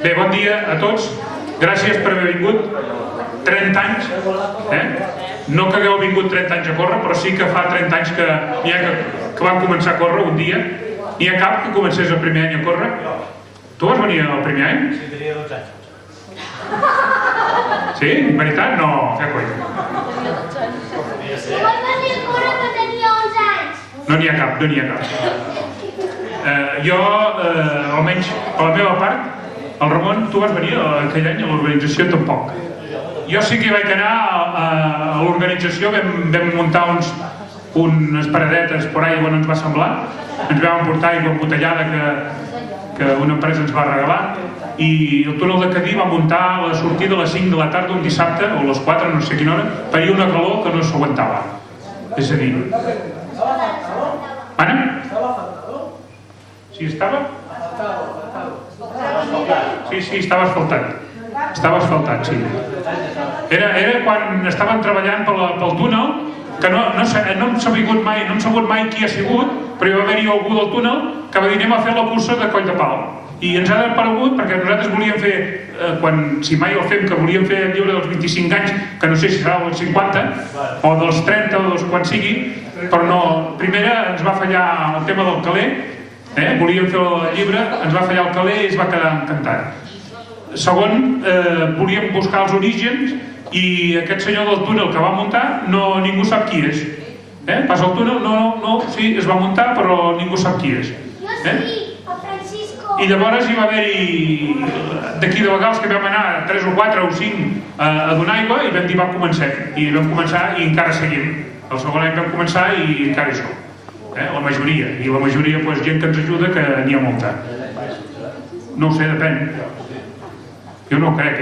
Bé, bon dia a tots. Gràcies per haver vingut. 30 anys, No que hagueu vingut 30 anys a córrer, però sí que fa 30 anys que n'hi ha que van començar a córrer un dia. N'hi ha cap que comencés el primer any a córrer? Tu vas venir el primer any? Sí, tenia 12 anys. Sí? En veritat? No, què coi? Jo vaig venir a córrer que tenia 11 anys. No n'hi ha cap, no n'hi ha cap. Jo, almenys per la meva part, el Ramon, tu vas venir aquell any a l'organització tampoc. Jo sí que hi vaig anar a l'organització, vam muntar unes paradetes per allà on ens va semblar, ens vam emportar aigua embotellada que una empresa ens va regalar, i el túnel de Cadí va muntar la sortida a les 5 de la tarda un dissabte, o a les 4, no sé quina hora, feia una calor que no s'aguantava. És a dir... Anna? Sí, estava? Sí, estava asfaltat. Estava asfaltat, sí. Era quan estaven treballant pel túnel, que no hem sabut mai qui ha sigut, però hi va haver-hi algú del túnel que va dir anem a fer la cursa de Coll de Pal. I ens ha aparegut, perquè nosaltres volíem fer, si mai el fem, que volíem fer el llibre dels 25 anys, que no sé si serà dels 50, o dels 30, o dels quan sigui, però no. Primera ens va fallar el tema del caler, volíem fer el llibre, ens va fallar el caler i es va quedar encantat. Segon, volíem buscar els orígens i aquest senyor del túnel que va muntar, ningú sap qui és. Passa el túnel, sí, es va muntar, però ningú sap qui és. Jo sí, el Francisco. I llavors hi va haver-hi, d'aquí de vegades que vam anar 3 o 4 o 5 a donar aigua i vam dir va començar. I vam començar i encara seguim. El segon any vam començar i encara hi som. La majoria. I la majoria, gent que ens ajuda, que n'hi ha molta. No ho sé, depèn. Jo no ho crec,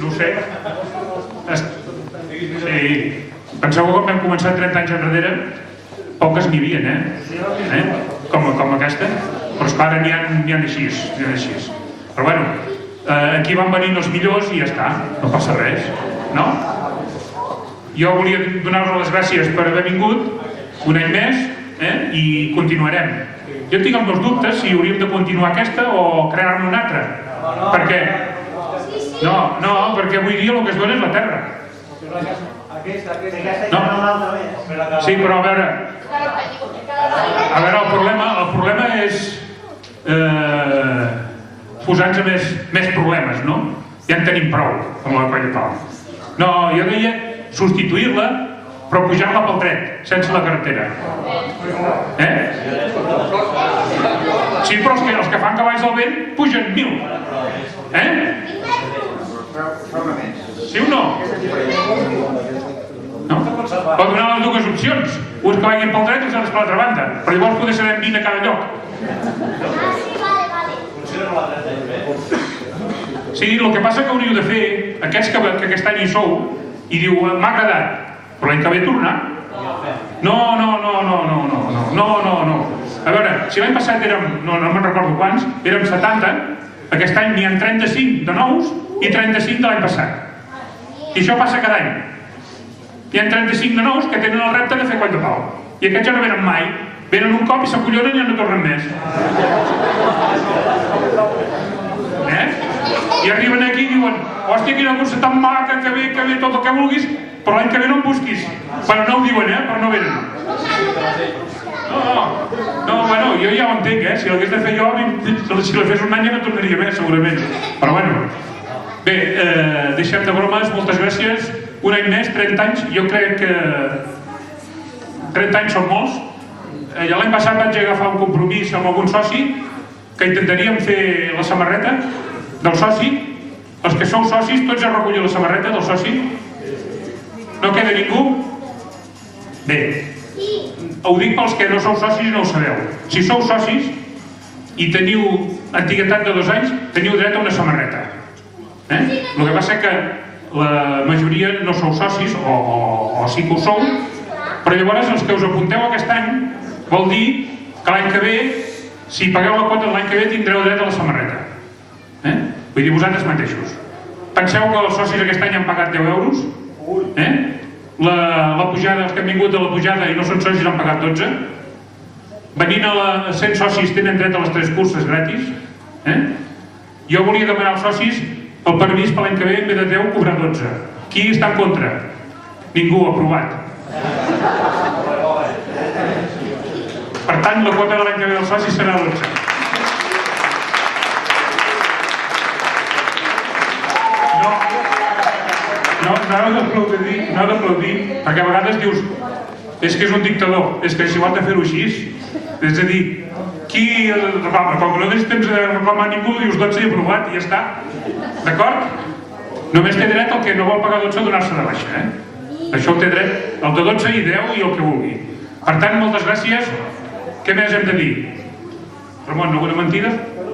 No ho sé. Sí. Penseu que quan vam començar 30 anys enrere, poques n'hi havia, com aquesta. Però és que ara n'hi ha així. Però bueno, aquí van venir els millors i ja està, no passa res, no? Jo volia donar-vos les gràcies per haver vingut un any més i continuarem. Jo tinc els meus dubtes si hauríem de continuar aquesta o crear-ne una altra. Per què? No, perquè avui dia el que es dona és la terra. No. Sí, però a veure, el problema és posar-nos més problemes, no? Ja en tenim prou amb la Coll de Pal. No, jo deia substituir-la, però pujar-la pel dret, sense la carretera. Sí, però els que fan cavalls del vent pugen 1.000. Sí o no? No? Pot donar les dues opcions. Uns que vagin pel dret i els altres per l'altra banda. Però llavors poder serem 20 a cada lloc. Sí, el que passa que hauríeu de fer, aquests que aquest any hi sou, i diu, m'ha agradat, però l'any que ve tornar. No. A veure, si l'any passat érem, no me'n recordo quants, érem 70, aquest any n'hi ha 35 de nous i 35 de l'any passat. I això passa cada any. Hi ha 35 de nous que tenen el repte de fer Coll de Pal. I aquests ja no venen mai. Venen un cop i s'acollonen i ja no tornen més. I arriben aquí i diuen, hòstia, quina cursa tan maca, que bé, tot el que vulguis, però l'any que ve no em busquis. Però no ho diuen, però no venen. No, bueno, jo ja ho entenc, si l'hagués de fer jo, si la fes un any ja no tornaria més, segurament. Però bueno, bé, deixem de bromes, moltes gràcies. Un any més, 30 anys, jo crec que 30 anys són molts. L'any passat vaig agafar un compromís amb algun soci que intentaríem fer la samarreta del soci. Els que sou socis, tots heu recollit la samarreta del soci? No queda ningú? Bé, ho dic pels que no sou socis i no ho sabeu. Si sou socis i teniu antiguitat de 2 anys, teniu dret a una samarreta. El que passa que la majoria no sou socis, o sí que ho sou, però llavors els que us apunteu aquest any vol dir que l'any que ve, si pagueu la quota de l'any que ve, tindreu dret a la samarreta. Vull dir, vosaltres mateixos. Penseu que els socis aquest any han pagat 10 euros? La pujada, els que han vingut de la pujada i no són socis han pagat 12. Venint a 100 socis tenen dret a les 3 curses gratis. Jo volia demanar als socis el permís per l'any que ve, en vez de 10, cobrar 12. Qui està en contra? Ningú, aprovat. Per tant, la quota de l'any que ve dels socis serà 12. No heu d'aplaudir, perquè a vegades dius és que és un dictador, és que si ho han de fer-ho així. És a dir, qui reclama? Com que no tens temps de reclamar ningú, dius 12 i aprovat i ja està. D'acord? Només té dret el que no vol pagar 12 a donar-se de baixa. Això ho té dret el de 12 i 10 i el que vulgui. Per tant, moltes gràcies. Què més hem de dir? Ramon, alguna mentida?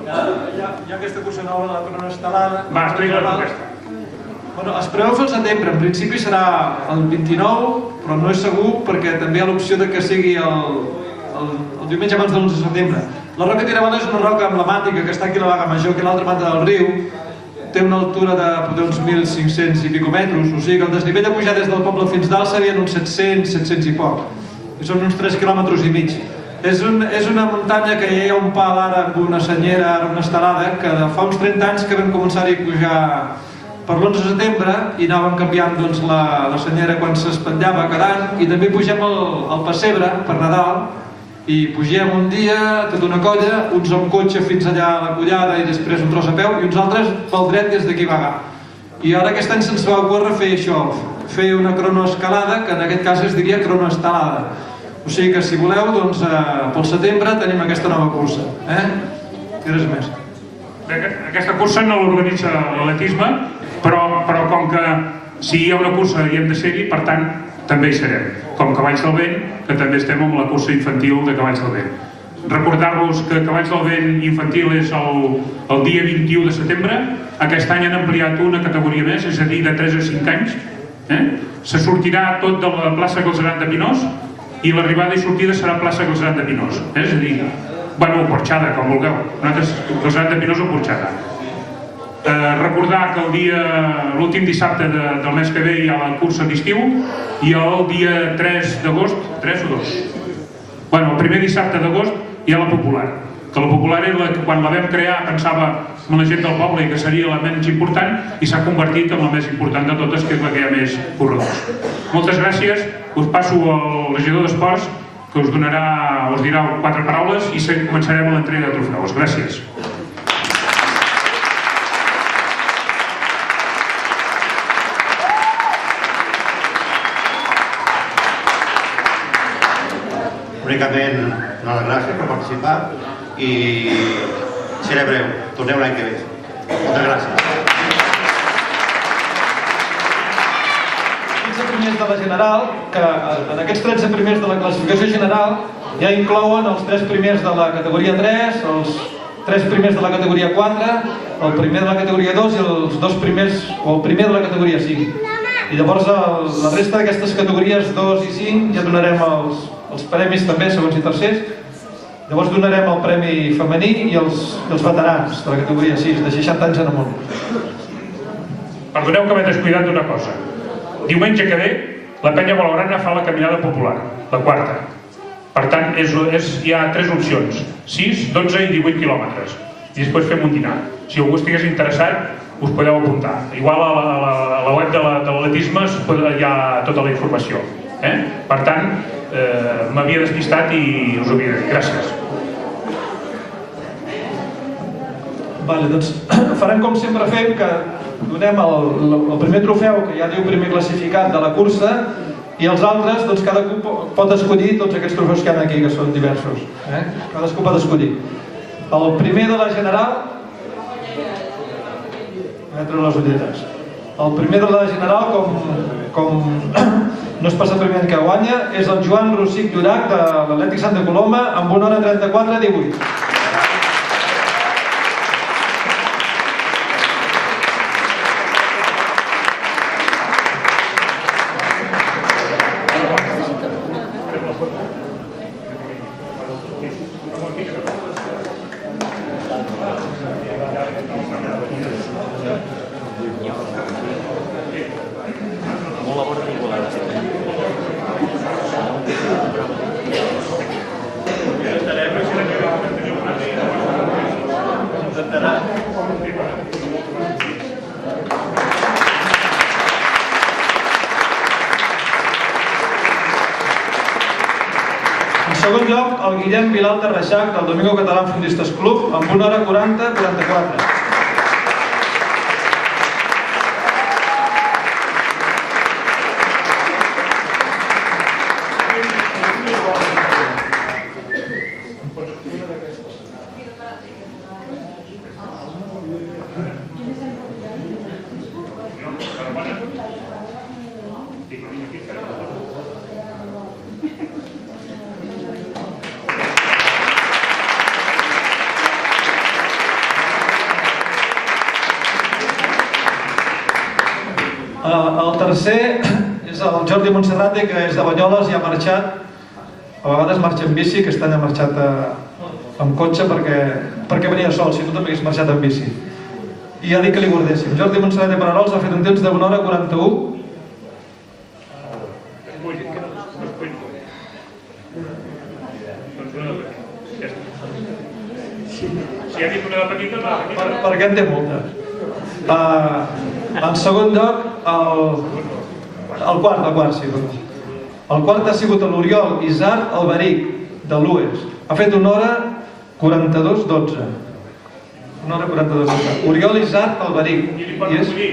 Hi ha aquesta cursa nova de la corona estelada. Va, explica-la aquesta. Es preveu fer al setembre, en principi serà el 29, però no és segur perquè també hi ha l'opció de que sigui el diumenge abans de l'11 de setembre. La Roca Tiraval és una roca emblemàtica que està aquí a la Baga Major, que a l'altra banda del riu, té una altura de uns 1.500 i pico metres, o sigui que el desnivell de pujar des del poble fins dalt serien uns 700 i poc, i són uns 3 quilòmetres i mig. És una muntanya que ja hi ha un pal ara amb una senyera, ara una estelada, que fa uns 30 anys que vam començar-hi a pujar per l'11 de setembre i anàvem canviant la senyera quan s'espatllava cada any, i també pugem al pessebre per Nadal, i pugem un dia tota una colla, uns amb cotxe fins allà a la collada i després un tros a peu, i uns altres pel dret des d'aquí a Bagà. I ara aquest any se'ns va ocórrer fer això, fer una cronoescalada, que en aquest cas es diria cronoestelada. O sigui que si voleu, doncs pel setembre tenim aquesta nova cursa. I res més. Aquesta cursa no l'organitza l'atletisme, però com que si hi ha una cursa i hem de ser-hi, per tant, també hi serem. Com Cavalls del Vent, que també estem amb la cursa infantil de Cavalls del Vent. Recordar-vos que Cavalls del Vent infantil és el dia 21 de setembre. Aquest any han ampliat una categoria més, és a dir, de 3 a 5 anys. Se sortirà tot de la plaça Galceran de Pinós i l'arribada i sortida serà plaça Galceran de Pinós. És a dir, bueno, Porxada, com vulgueu. Nosaltres, Galceran de Pinós o Porxada. Recordar que l'últim dissabte del mes que ve hi ha la cursa d'estiu i el dia 3 d'agost, 3 o 2? Bueno, el primer dissabte d'agost hi ha la popular, que la popular és la que quan la vam crear pensava en la gent del poble i que seria la menys important i s'ha convertit en la més important de totes, que és la que hi ha més corredors. Moltes gràcies, us passo al regidor d'Esports que us dirà 4 paraules i començarem l'entrega de trofeus. Gràcies. Únicament donar les gràcies per participar i seré breu. Torneu l'any que ve. Moltes gràcies. 13 primers de la general, que en aquests 13 primers de la classificació general ja inclouen els 3 primers de la categoria 3, els 3 primers de la categoria 4, el primer de la categoria 2 i els 2 primers, o el primer de la categoria 5. I llavors la resta d'aquestes categories 2 i 5 ja donarem els premis també, segons i tercers. Llavors donarem el premi femení i els veterans de la categoria 6, de 60 anys en amunt. Perdoneu que m'he descuidat d'una cosa. Diumenge que ve, la Penya Blaugrana fa la caminada popular, la 4. Per tant, hi ha 3 opcions, 6, 12 i 18 quilòmetres. I després fem un dinar. Si algú estigués interessat, us podeu apuntar. Igual a la web de l'atletisme hi ha tota la informació. Per tant, m'havia despistat i us ho havia de dir. Gràcies. Vale, doncs farem com sempre fem, que donem el primer trofeu, que ja diu primer classificat de la cursa, i els altres, doncs cadascú pot escollir tots aquests trofeus que hi ha aquí, que són diversos. Cadascú pot escollir. El primer de la general, les ulleres. El primer de la general, com no es passa primer que guanya, és el Joan Rossic Llorac de l'Atlètic Santa Coloma amb 1 hora 34:18. segon lloc, el Guillem Vilalta Reixac, del Domingo Català Fundistes Club, amb 1 hora 40-44. El tercer és el Jordi Montserrate, que és de Banyoles i ha marxat. A vegades marxa en bici, aquest any ha marxat amb cotxe perquè venia sol, si no també hagués marxat en bici. I ja dic que li guardéssim. Jordi Montserrate Pararols ha fet un temps de 1 hora 41. Si ha dit una de petita, perquè en té molta. En segon lloc, el quart, sí. El quart ha sigut l'Oriol Isart Alberic, de l'UES. Ha fet 1 hora 42-12. 1 hora 42-12. Oriol Isart Alberic. I li pot acollir.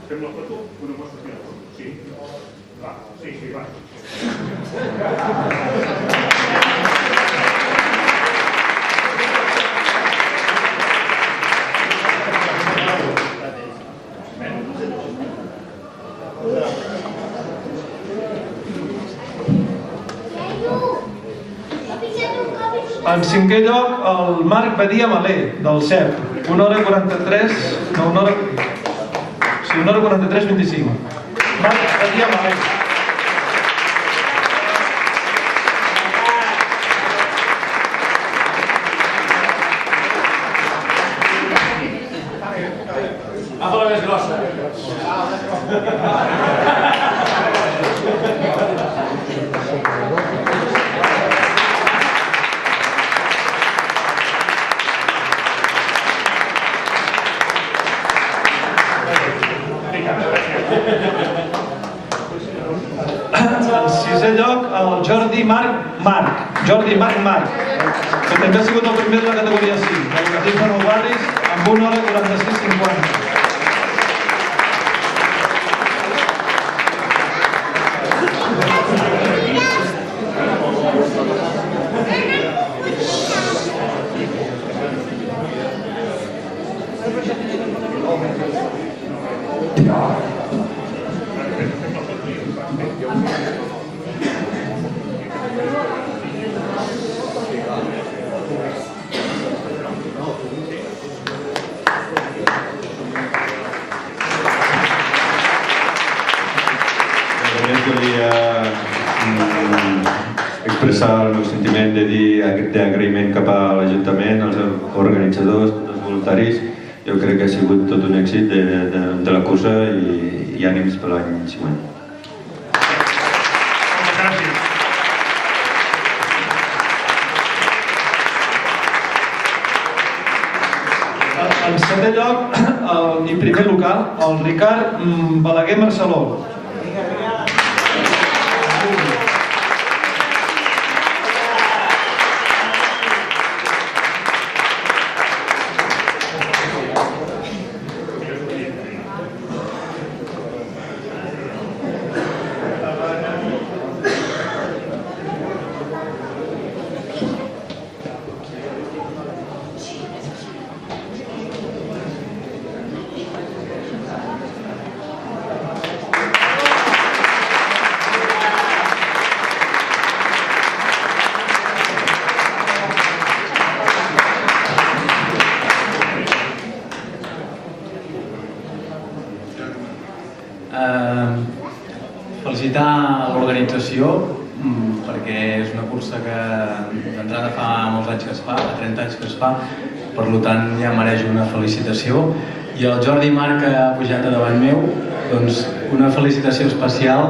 Fem la foto? Una mostra? Sí. Va, sí, va. En cinquè lloc, el Marc Badia Malé, del CEP. 1 hora 43... No, 1 hora... Sí, 1 hora 43-25. Marc Badia Malé. Agafa la més grossa. En sisè lloc, el Jordi Marc, que també ha sigut el primer de la categoria 5, d'Educatius de Nou Barris, amb 1 hora 46-50. Volia expressar el meu sentiment d'agraïment cap a l'Ajuntament, als organitzadors, als voluntaris. Jo crec que ha sigut tot un èxit de la cursa i ànims per l'any següent. En setè lloc, i primer local, el Ricard Balaguer Marceló. Felicitar l'organització perquè és una cursa que d'entrada fa molts anys que es fa, fa 30 anys que es fa, per tant ja mereix una felicitació. I el Jordi Marc, que ha pujat a davant meu, doncs una felicitació especial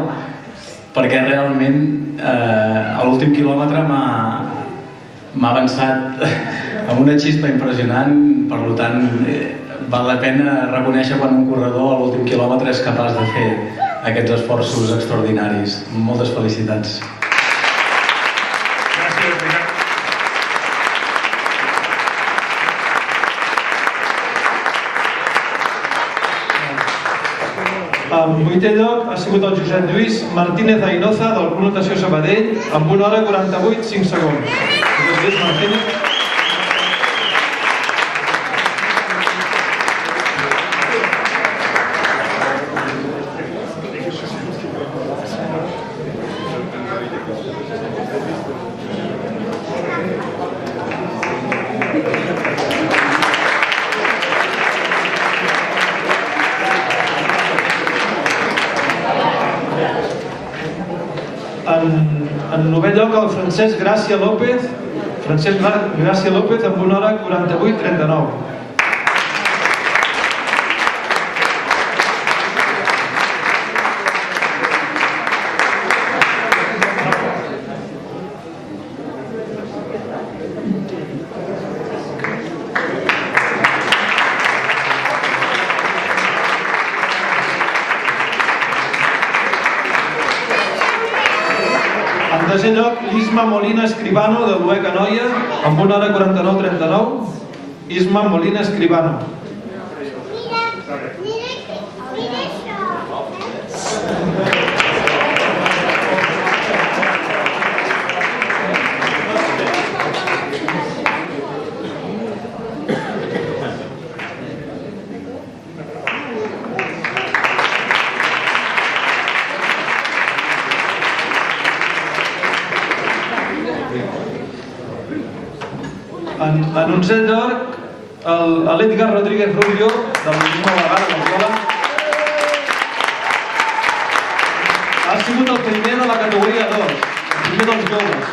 perquè realment a l'últim quilòmetre m'ha avançat amb una xispa impressionant, per tant val la pena reconèixer quan un corredor a l'últim quilòmetre és capaç de fer aquests esforços extraordinaris. Moltes felicitats. Gràcies, Ricard. En vuitè lloc ha sigut el Josep Lluís Martínez Ainoza del Club Natació Sabadell amb 1 hora 48, 5 segons. Josep Lluís Martínez. En novè lloc el Francesc Gràcia López amb 1 hora 48, 39. En tercer lloc, Isma Molina Escribano de l'UEC Anoia amb 1 hora 49, 39. Isma Molina Escribano. Mira això. En onzè lloc, l'Edgar Rodríguez Rubio del Moviment Legal de l'Escola ha sigut el primer de la categoria 2, el primer dels joves.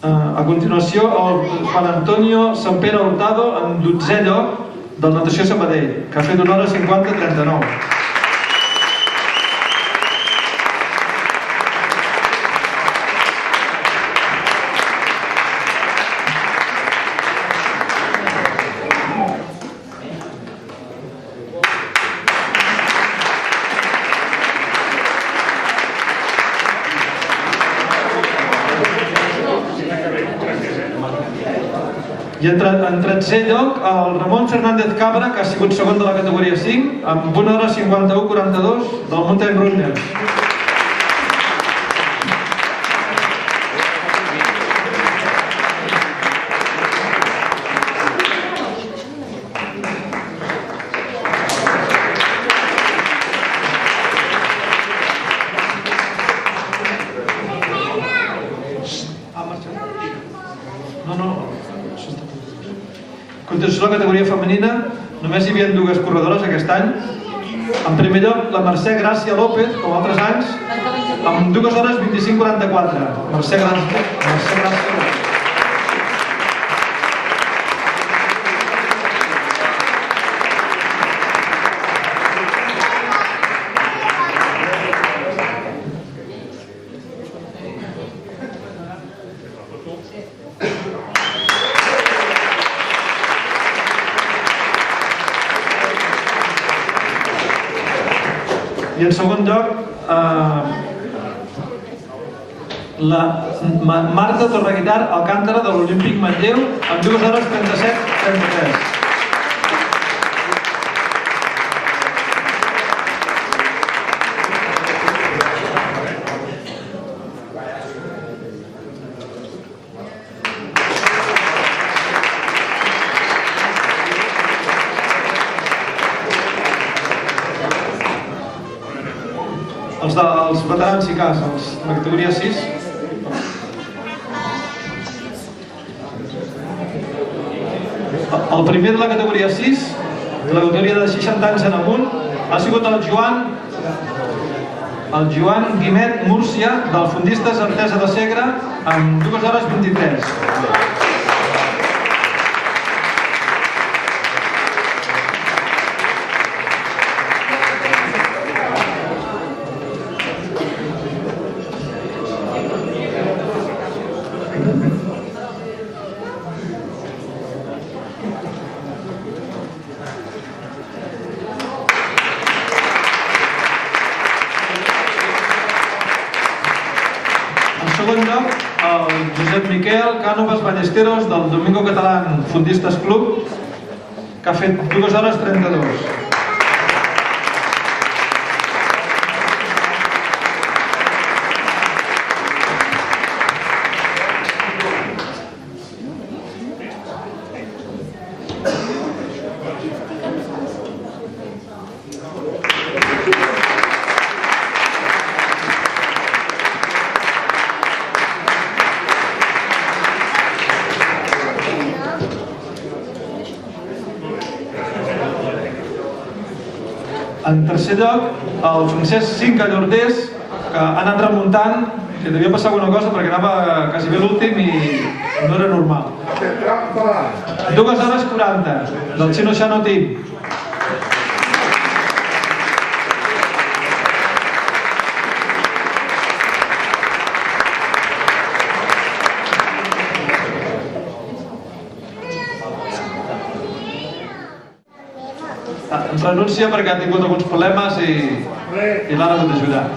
A continuació, el Juan Antonio Sampere Hurtado en 12è lloc del Natació Sabadell, que ha fet 1 hora 50, 39. I en 13è lloc, el Ramon Fernández Cabra, que ha sigut segon de la categoria 5, amb 1 hora 51, 42 del Mountain Runners. A continuació, la categoria femenina, només hi havia 2 corredores aquest any. En primer lloc, la Mercè Gràcia López, com altres anys, amb 2 hores 25, 44. Mercè Gràcia López. I en segon lloc, la Marta Torreguitar Alcántara de l'Olímpic Manlleu amb 2 hores 37, 33. Els veterans, si cas, la categoria 6. El primer de la categoria 6, la categoria de 60 anys en amunt, ha sigut el Joan el Joan Guimet Múrcia, del Fundistes Artesa de Segre, amb 2 hores 23. El Josep Miquel Cànovas Ballesteros del Domingo Catalán Fundistes Club, que ha fet 2 hores 32. En tercer lloc, el Francesc Cinca Llordés, que ha anat remuntant, que devia passar alguna cosa perquè anava quasi bé l'últim i no era normal. 2 hores 40, del Chino Xano Team. Renúncia perquè ha tingut alguns problemes i l'han hagut d'ajudar.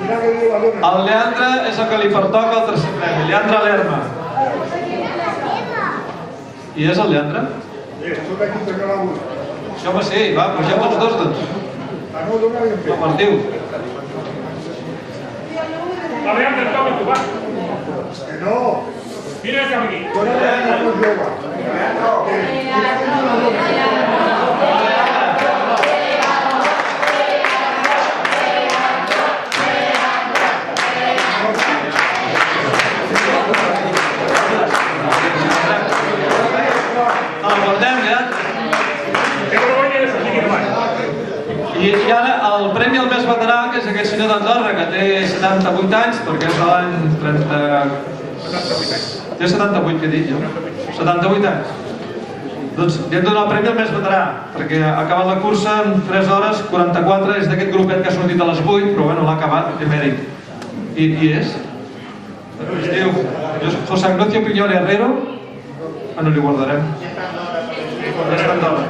El Leandre és el que li pertoca el tercer premi, Leandre Lerma. I és el Leandre? Sí, home, sí, va, pugem els dos, doncs. Compartiu. La Leandre, toca tu, va. Que no. Mira cap aquí. I ara el premi al més veterà, que és aquest senyor d'Andorra, que té 78 anys, perquè és de l'any 30... Té 78, que he dit jo? 78 anys. Doncs li hem de donar el premi al més veterà, perquè ha acabat la cursa en 3 hores 44, és d'aquest grupet que ha sortit a les 8, però bueno, l'ha acabat, té mèrit. I és? Es diu José Ignacio Piñol Herrero. Ah, no li guardarem. Ja està Andorra.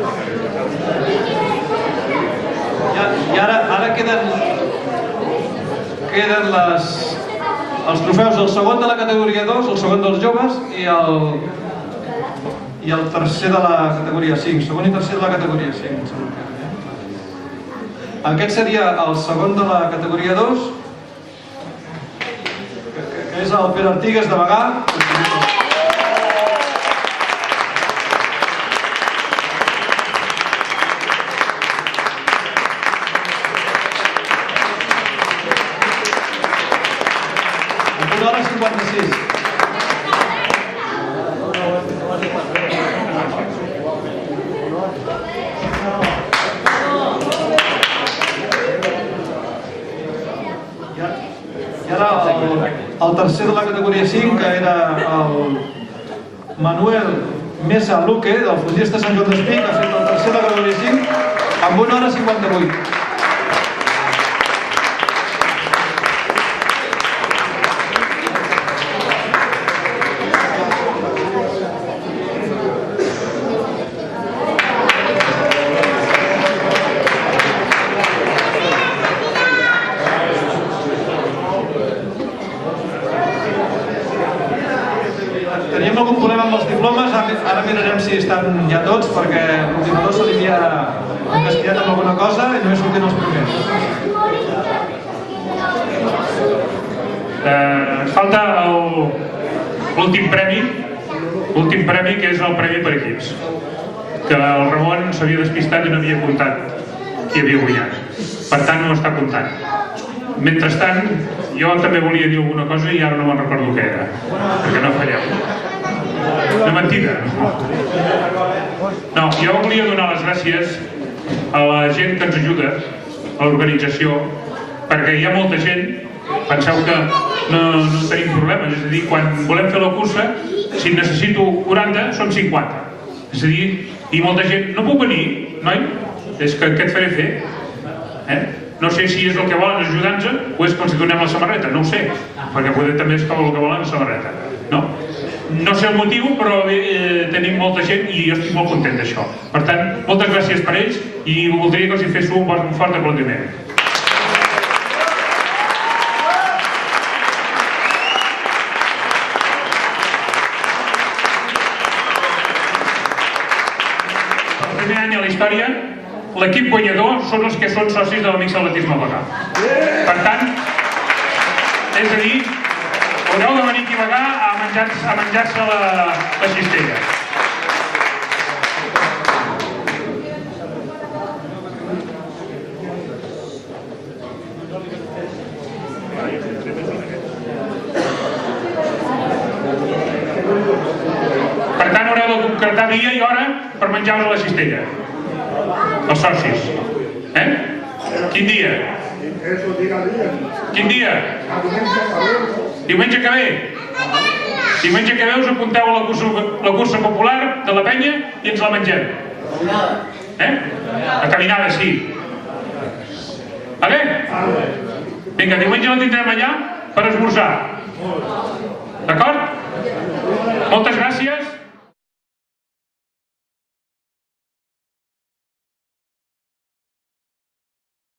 I ara queden els trofeus, el segon de la categoria 2, el segon dels joves i el tercer de la categoria 5, segon i tercer de la categoria 5. Aquest seria el segon de la categoria 2, que és el Pere Artigues de Bagà. El tercer de la categoria 5, que era el Manuel Mesa Luque, del Fundista Sant Joan d'Espí, que ha fet el tercer de la categoria 5, amb 1 hora 58. Teníem algun problema amb els diplomes, ara mirarem si estan ja tots, perquè l'ordinador se li havia encastillat amb alguna cosa i no hi sortien els primers. Ens falta l'últim premi, que és el premi per equips, que el Ramon s'havia despistat i no havia comptat qui havia guanyat, per tant no està comptant. Mentrestant, jo també volia dir alguna cosa i ara no me'n recordo què era, perquè no falleu. De mentida. No, jo volia donar les gràcies a la gent que ens ajuda, a l'organització, perquè hi ha molta gent Penseu que no tenim problemes, és a dir, quan volem fer la cursa, si necessito 40, són 50. És a dir, i molta gent, no puc venir, noi? És que què et faré fer? No sé si és el que volen ajudar-nos o és que els donem la samarreta, no ho sé, perquè poder també és el que volen la samarreta. No sé el motiu, però tenim molta gent i jo estic molt content d'això. Per tant, moltes gràcies per ells i voldria que els hi fes un fort aplaudiment. El primer any a la història, l'equip guanyador són els que són socis de l'Amics Atletisme Bagà. Per tant, és a dir, haureu de venir aquí a Bagà a menjar-se la cistella. Per tant, haureu de concretar dia i hora per menjar-vos a la cistella. Els socis. Quin dia? Quin dia? Diumenge que ve? Diumenge que ve us apunteu a la cursa popular de la penya i ens la mengem. La caminada, sí. Vale? Vinga, diumenge la tindrem allà per esmorzar. D'acord? Moltes gràcies.